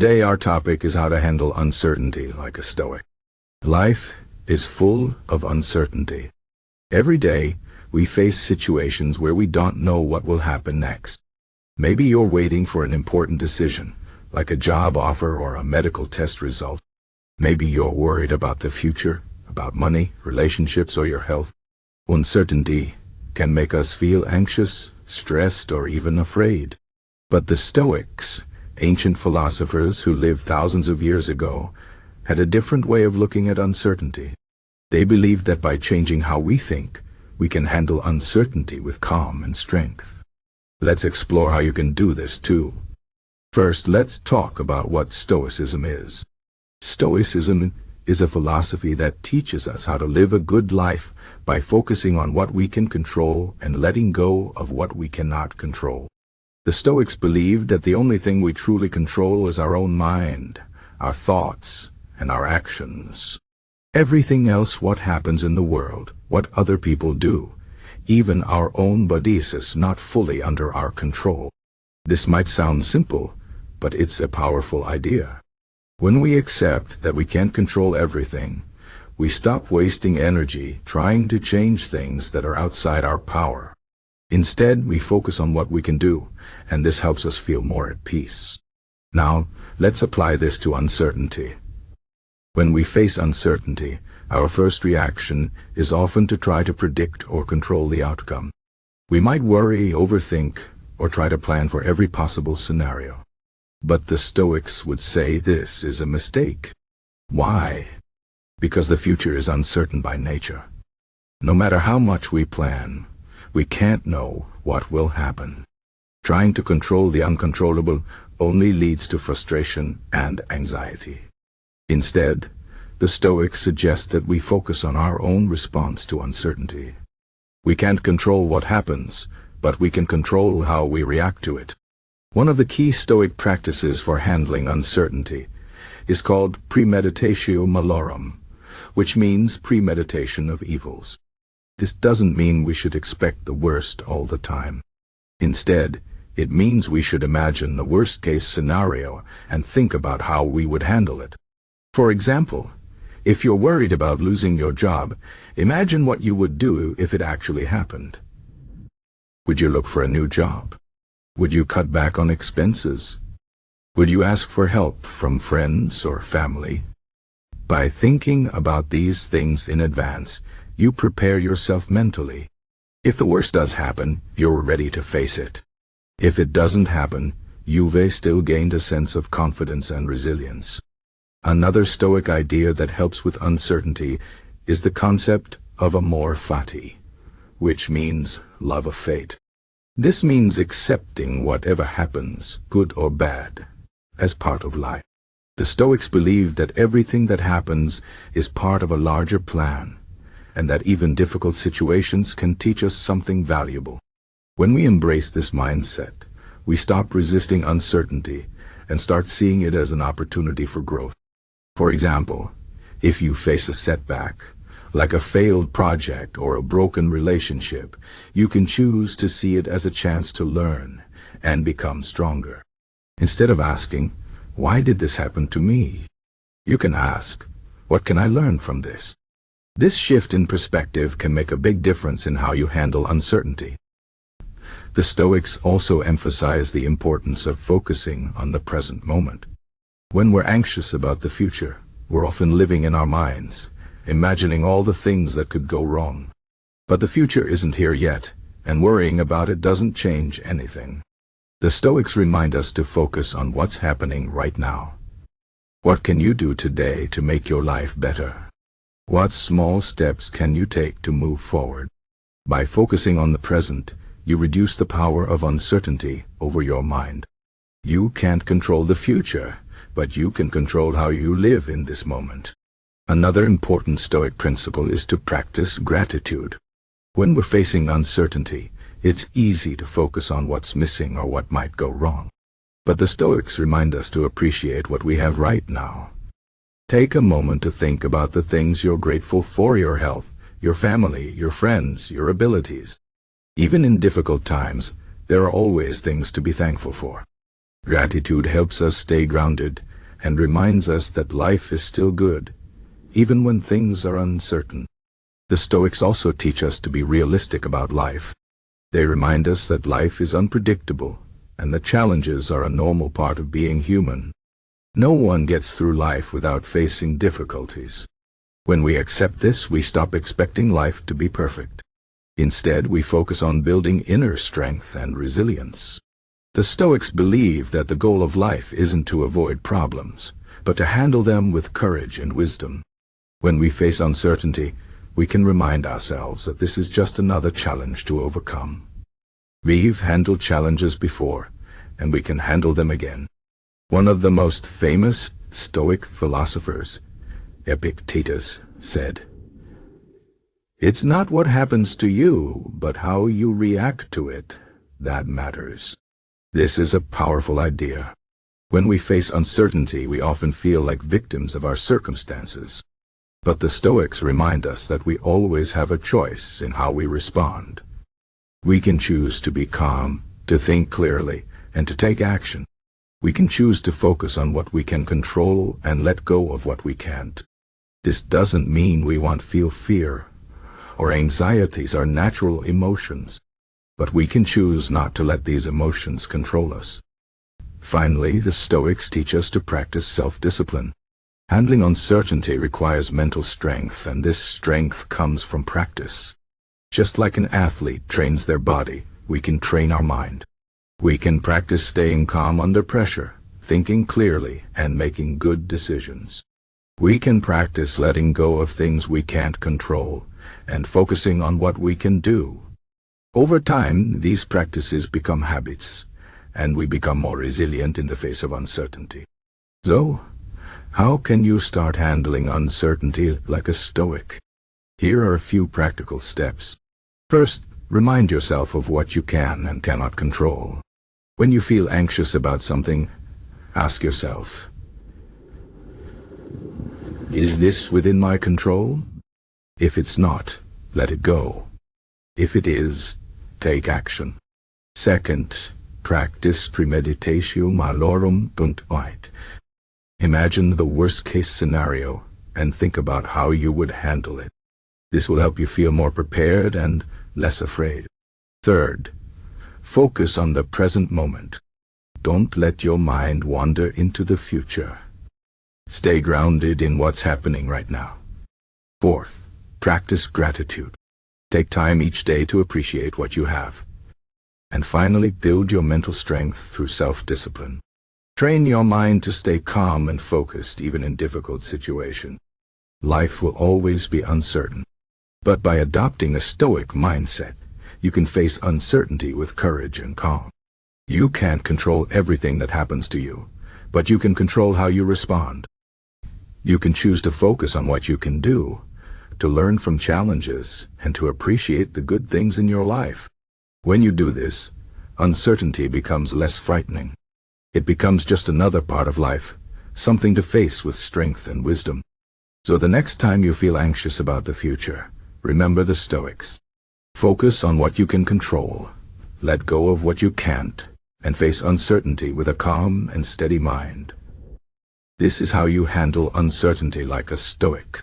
Today our topic is how to handle uncertainty like a Stoic. Life is full of uncertainty. Every day we face situations where we don't know what will happen next. Maybe you're waiting for an important decision, like a job offer or a medical test result. Maybe you're worried about the future, about money, relationships, or your health. Uncertainty can make us feel anxious, stressed, or even afraid. But the Stoics, ancient philosophers who lived thousands of years ago, had a different way of looking at uncertainty. They believed that by changing how we think, we can handle uncertainty with calm and strength. Let's explore how you can do this too. First, let's talk about what Stoicism is. Stoicism is a philosophy that teaches us how to live a good life by focusing on what we can control and letting go of what we cannot control. The Stoics believed that the only thing we truly control is our own mind, our thoughts, and our actions. Everything else, what happens in the world, what other people do, even our own bodies, is not fully under our control. This might sound simple, but it's a powerful idea. When we accept that we can't control everything, we stop wasting energy trying to change things that are outside our power. Instead, we focus on what we can do, and this helps us feel more at peace. Now, let's apply this to uncertainty. When we face uncertainty, our first reaction is often to try to predict or control the outcome. We might worry, overthink, or try to plan for every possible scenario. But the Stoics would say this is a mistake. Why? Because the future is uncertain by nature. No matter how much we plan, we can't know what will happen. Trying to control the uncontrollable only leads to frustration and anxiety. Instead, the Stoics suggest that we focus on our own response to uncertainty. We can't control what happens, but we can control how we react to it. One of the key Stoic practices for handling uncertainty is called Premeditatio malorum, which means premeditation of evils. This doesn't mean we should expect the worst all the time. Instead, it means we should imagine the worst-case scenario and think about how we would handle it. For example, if you're worried about losing your job, imagine what you would do if it actually happened. Would you look for a new job? Would you cut back on expenses? Would you ask for help from friends or family? By thinking about these things in advance, you prepare yourself mentally. If the worst does happen, you're ready to face it. If it doesn't happen, you've still gained a sense of confidence and resilience. Another Stoic idea that helps with uncertainty is the concept of Amor fati, which means love of fate. This means accepting whatever happens, good or bad, as part of life. The Stoics believe that everything that happens is part of a larger plan, and that even difficult situations can teach us something valuable. When we embrace this mindset, we stop resisting uncertainty and start seeing it as an opportunity for growth. For example, if you face a setback, like a failed project or a broken relationship, you can choose to see it as a chance to learn and become stronger. Instead of asking, "Why did this happen to me?" you can ask, "What can I learn from this?" This shift in perspective can make a big difference in how you handle uncertainty. The Stoics also emphasize the importance of focusing on the present moment. When we're anxious about the future, we're often living in our minds, imagining all the things that could go wrong. But the future isn't here yet, and worrying about it doesn't change anything. The Stoics remind us to focus on what's happening right now. What can you do today to make your life better? What small steps can you take to move forward? By focusing on the present, you reduce the power of uncertainty over your mind. You can't control the future, but you can control how you live in this moment. Another important Stoic principle is to practice gratitude. When we're facing uncertainty, it's easy to focus on what's missing or what might go wrong. But the Stoics remind us to appreciate what we have right now. Take a moment to think about the things you're grateful for: your health, your family, your friends, your abilities. Even in difficult times, there are always things to be thankful for. Gratitude helps us stay grounded and reminds us that life is still good, even when things are uncertain. The Stoics also teach us to be realistic about life. They remind us that life is unpredictable, and that challenges are a normal part of being human. No one gets through life without facing difficulties. When we accept this, we stop expecting life to be perfect. Instead, we focus on building inner strength and resilience. The Stoics believe that the goal of life isn't to avoid problems, but to handle them with courage and wisdom. When we face uncertainty, we can remind ourselves that this is just another challenge to overcome. We've handled challenges before, and we can handle them again. One of the most famous Stoic philosophers, Epictetus, said, "It's not what happens to you, but how you react to it, that matters." This is a powerful idea. When we face uncertainty, we often feel like victims of our circumstances. But the Stoics remind us that we always have a choice in how we respond. We can choose to be calm, to think clearly, and to take action. We can choose to focus on what we can control and let go of what we can't. This doesn't mean we won't feel fear or anxieties are natural emotions, but we can choose not to let these emotions control us. Finally, the Stoics teach us to practice self-discipline. Handling uncertainty requires mental strength, and this strength comes from practice. Just like an athlete trains their body, we can train our mind. We can practice staying calm under pressure, thinking clearly, and making good decisions. We can practice letting go of things we can't control and focusing on what we can do. Over time, these practices become habits, and we become more resilient in the face of uncertainty. So, how can you start handling uncertainty like a Stoic? Here are a few practical steps. First, remind yourself of what you can and cannot control. When you feel anxious about something, ask yourself, is this within my control? If it's not, let it go. If it is, take action. Second, practice Premeditatio malorum .it. Imagine the worst-case scenario and think about how you would handle it. This will help you feel more prepared and less afraid. Third, focus on the present moment. Don't let your mind wander into the future. Stay grounded in what's happening right now. Fourth, practice gratitude. Take time each day to appreciate what you have. And finally, build your mental strength through self-discipline. Train your mind to stay calm and focused even in difficult situations. Life will always be uncertain. But by adopting a Stoic mindset, you can face uncertainty with courage and calm. You can't control everything that happens to you, but you can control how you respond. You can choose to focus on what you can do, to learn from challenges, and to appreciate the good things in your life. When you do this, uncertainty becomes less frightening. It becomes just another part of life, something to face with strength and wisdom. So the next time you feel anxious about the future, remember the Stoics. Focus on what you can control, let go of what you can't, and face uncertainty with a calm and steady mind. This is how you handle uncertainty like a Stoic.